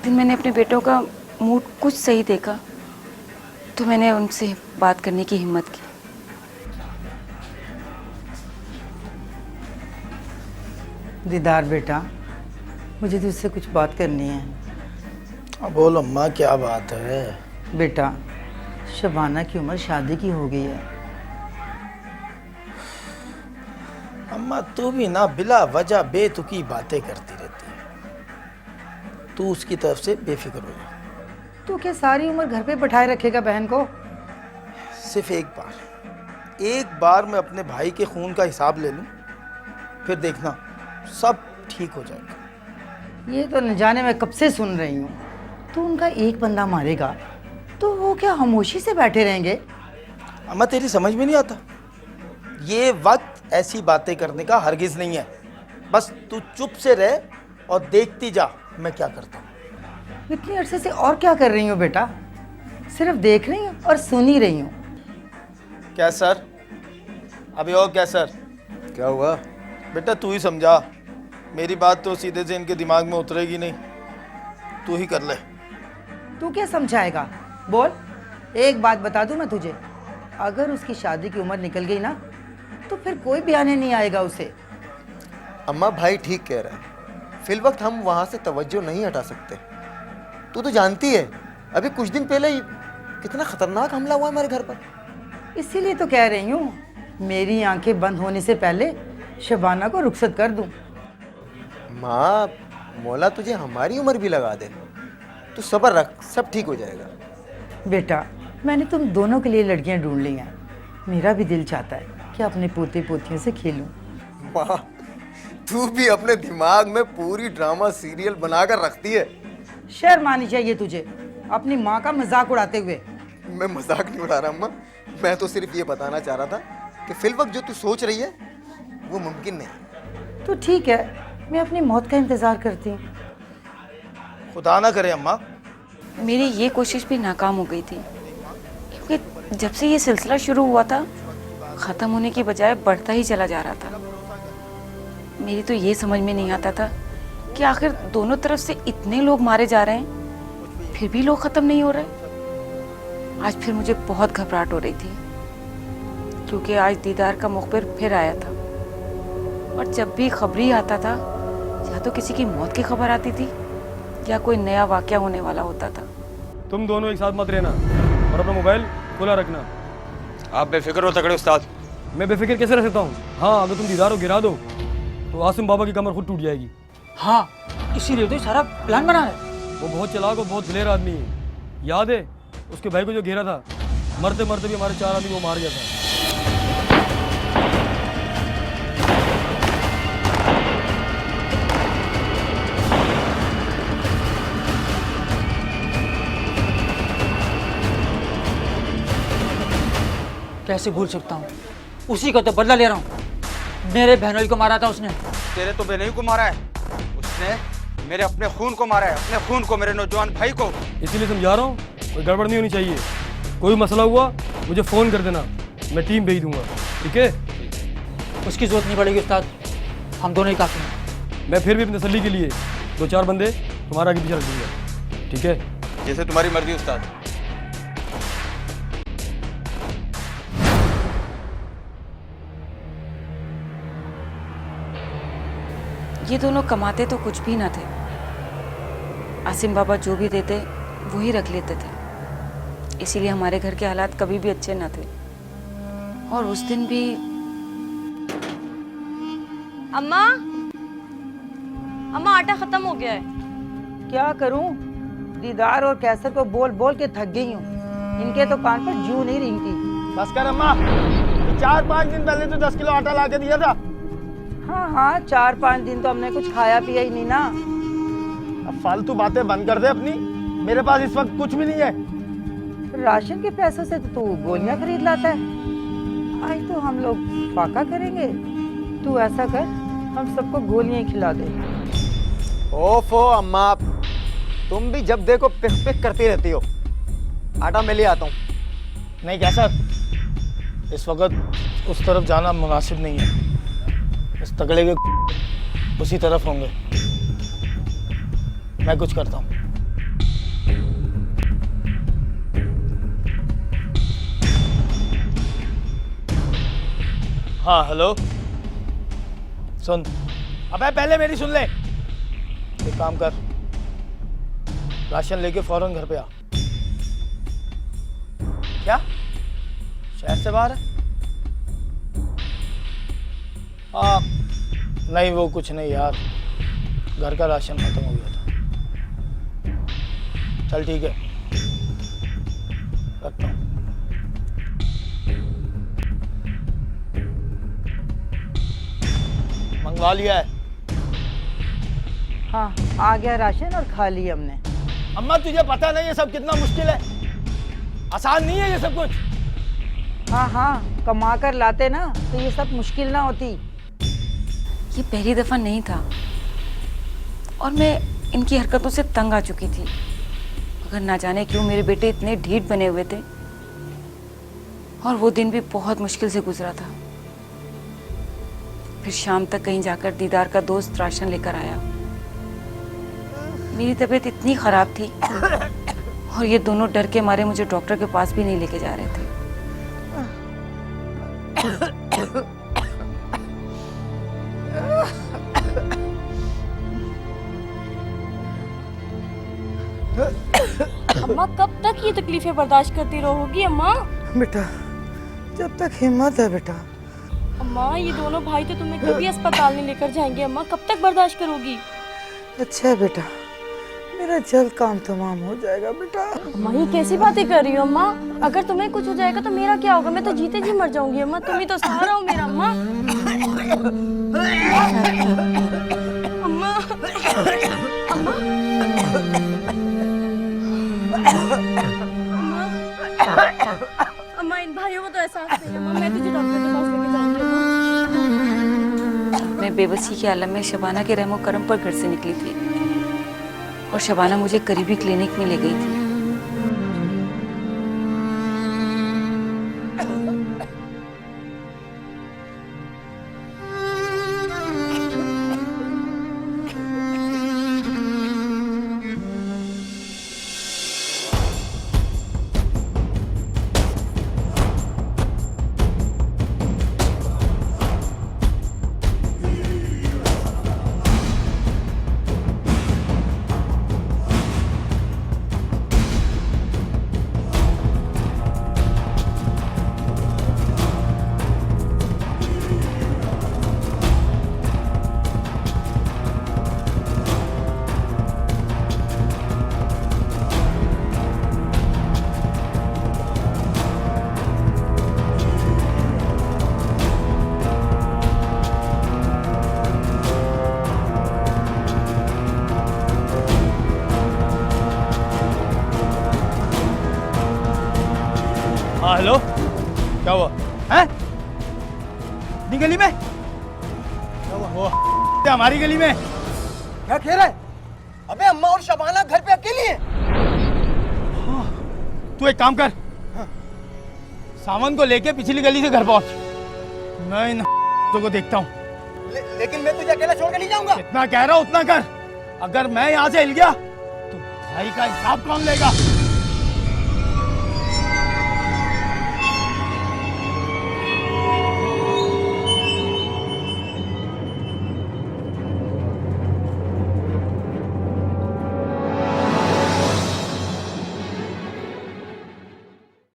दिन मैंने अपने बेटों का मूड कुछ सही देखा तो मैंने उनसे बात करने की हिम्मत की। दीदार बेटा, मुझे तुझसे कुछ बात करनी है। अब बोल अम्मा, क्या बात है? बेटा, शबाना की उम्र शादी की हो गई है। अम्मा तू भी ना बिला वजह बेतुकी बातें करती रहती है। तू उसकी तरफ से बेफिक्र हो जा। तू क्या सारी उम्र घर पे बैठाए रखेगा बहन को? सिर्फ एक बार मैं अपने भाई के खून का हिसाब ले लूं, फिर देखना सब ठीक हो जाएगा। ये तो न जाने मैं कब से सुन रही हूँ। तू उनका एक बंदा मारेगा तो वो क्या खामोशी से बैठे रहेंगे? अम्मा तेरी समझ में नहीं आता, ये वक्त ऐसी बातें करने का हरगिज नहीं है। बस तू चुप से रह और देखती जा मैं क्या करता हूँ। इतनी अरसे से और क्या कर रही हूँ बेटा? सिर्फ देख रही हूँ और सुन ही रही हूँ। क्या सर? अभी और क्या सर? क्या हुआ? बेटा तू ही समझा, मेरी बात तो सीधे से इनके दिमाग में उतरेगी नहीं, तू ही कर ले। तू क्या समझाएगा? बोल। एक बात बता दूं मैं तुझे, अगर उसकी शादी की उम्र निकल गई ना तो फिर कोई बहाने नहीं आएगा उसे। अम्मा भाई ठीक कह रहा है, फिल वक्त हम वहाँ से तवज्जो नहीं हटा सकते। तू तो जानती है अभी कुछ दिन पहले ही कितना खतरनाक हमला हुआ हमारे घर पर। इसीलिए तो कह रही हूँ, मेरी आंखें बंद होने से पहले शबाना को रुखसत कर दूं। माँ, मौला तुझे हमारी उम्र भी लगा दे, तू सब्र रख, सब ठीक हो जाएगा। बेटा, मैंने तुम दोनों के लिए लड़कियां ढूंढ ली हैं। मेरा भी दिल चाहता है कि अपने पोते पोतियों से खेलूं। माँ, तू भी अपने दिमाग में पूरी ड्रामा सीरियल बनाकर रखती है। शर्म आनी चाहिए तुझे अपनी माँ का मजाक उड़ाते हुए। मैं मजाक नहीं उड़ा रहा अम्मा, मैं तो सिर्फ ये बताना चाह रहा था कि फिल वक्त जो तू सोच रही है वो मुमकिन नहीं। तो ठीक है, मैं अपनी मौत का इंतजार करती हूँ। खुदा ना करे अम्मा। मेरी ये कोशिश भी नाकाम हो गई थी क्योंकि जब से ये सिलसिला शुरू हुआ था ख़त्म होने की बजाय बढ़ता ही चला जा रहा था। मेरी तो ये समझ में नहीं आता था कि आखिर दोनों तरफ से इतने लोग मारे जा रहे हैं फिर भी लोग ख़त्म नहीं हो रहे। आज फिर मुझे बहुत घबराहट हो रही थी क्योंकि आज दीदार का मुखबिर फिर आया था और जब भी खबरी आता था या तो किसी की मौत की खबर आती थी या कोई नया वाकया होने वाला होता था। तुम दोनों एक साथ मत रहना और अपना मोबाइल खुला रखना। आप बेफिक्र हो तगड़े उस्ताद। मैं बेफिक्र कैसे रह सकता हूँ? हाँ, अगर तुम दीदार को गिरा दो तो आसिम बाबा की कमर खुद टूट जाएगी। हाँ, इसीलिए तो सारा प्लान बना है। वो बहुत चालाक और बहुत दिलेर आदमी है। याद है उसके भाई को जो घेरा था, मरते मरते भी हमारे 4 आदमी वो मार गया था। कैसे भूल सकता हूँ? उसी का तो बदला ले रहा हूँ। मेरे बहनोई को मारा था उसने। तेरे तो बहनोई को मारा है, उसने मेरे अपने खून को मारा है, अपने खून को, मेरे नौजवान भाई को। इसीलिए समझा रहा हूँ, कोई गड़बड़ नहीं होनी चाहिए। कोई मसला हुआ मुझे फ़ोन कर देना, मैं टीम भेज दूंगा। ठीक है? उसकी जरूरत नहीं पड़ेगी उस्ताद, हम दोनों ही काफ़ी हैं। मैं फिर भी अपनी तसल्ली के लिए 2-4 बंदे तुम्हारा आगे पीछे रख दूंगा। ठीक है? जैसे तुम्हारी मर्जी उस्ताद। ये दोनों कमाते तो कुछ भी ना थे। आसिम बाबा जो भी देते वही रख लेते थे, इसीलिए हमारे घर के हालात कभी भी अच्छे ना थे। और उस दिन भी अम्मा, अम्मा आटा खत्म हो गया है। क्या करूं? दीदार और कैसर को बोल बोल के थक गई हूँ। इनके तो कान पर जू नहीं रिंगती। बस कर अम्मा, 4-5 दिन पहले तो 10 किलो आटा ला के दिया था। हाँ, 4-5 दिन तो हमने कुछ खाया पिया ही नहीं ना। अब फालतू बातें बंद कर दे अपनी, मेरे पास इस वक्त कुछ भी नहीं है। राशन के पैसों से तो तू गोलियां खरीद लाता है। आज तो हम लोग फाका करेंगे। तू ऐसा कर, हम सबको गोलियां खिला दे। ओफो अम्मा, तुम भी जब देखो पिक पिक करती रहती हो। आटा मैं ले आता हूँ। नहीं कैसा, इस वक्त उस तरफ जाना मुनासिब नहीं है। इस तगड़े के उसी तरफ होंगे। मैं कुछ करता हूँ। हाँ हेलो, सुन। अबे पहले मेरी सुन ले। एक काम कर, राशन लेके फौरन घर पे आ। क्या शहर से बाहर है? हाँ नहीं, वो कुछ नहीं यार, घर का राशन खत्म हो गया था। चल ठीक है, रखता हूँ। मंगवा लिया है। हाँ, आ गया राशन और खा लिया हमने। अम्मा तुझे पता नहीं ये सब कितना मुश्किल है, आसान नहीं है ये सब कुछ। हाँ हाँ, कमा कर लाते ना तो ये सब मुश्किल ना होती। ये पहली दफ़ा नहीं था और मैं इनकी हरकतों से तंग आ चुकी थी। मगर ना जाने क्यों मेरे बेटे इतने ढीठ बने हुए थे और वो दिन भी बहुत मुश्किल से गुजरा था। फिर शाम तक कहीं जाकर दीदार का दोस्त राशन लेकर आया। मेरी तबीयत इतनी ख़राब थी और ये दोनों डर के मारे मुझे डॉक्टर के पास भी नहीं लेके जा रहे थे। अम्मा कब तक ये तकलीफें बर्दाश्त करती रहोगी अम्मा? बेटा, जब तक हिम्मत है बेटा। अम्मा ये दोनों भाई तो तुम्हें कभी अस्पताल नहीं लेकर जाएंगे अम्मा, कब तक बर्दाश्त करोगी? अच्छा है बेटा, मेरा जल्द काम तमाम हो जाएगा बेटा। अम्मा ये कैसी बातें कर रही हो अम्मा? अगर तुम्हें कुछ हो जाएगा तो मेरा क्या होगा? मैं तो जीते जी मर जाऊंगी अम्मा, तुम ही तो सहारा हो मेरा अम्मा। अम्मा अम्मा इन भाइयों को तो एहसास नहीं है अम्मा, मैं तुझे डॉक्टर के पास लेके जाऊंगी अम्मा। मैं बेबसी के आलम में शबाना के रहमो करम पर घर से निकली थी और शबाना मुझे करीबी क्लिनिक में ले गई थी। हाँ हेलो, क्या हुआ है? अपनी गली में क्या हुआ? वो हमारी गली में क्या खेल है? अबे अम्मा और शबाना घर पे अकेली है। तू एक काम कर, सावन को लेके पिछली गली से घर पहुंच। मैं इन को देखता हूँ। लेकिन मैं तुझे अकेला छोड़ के नहीं जाऊंगा। जितना कह रहा हूँ उतना कर। अगर मैं यहाँ से हिल गया तो भाई का हिसाब कौन लेगा?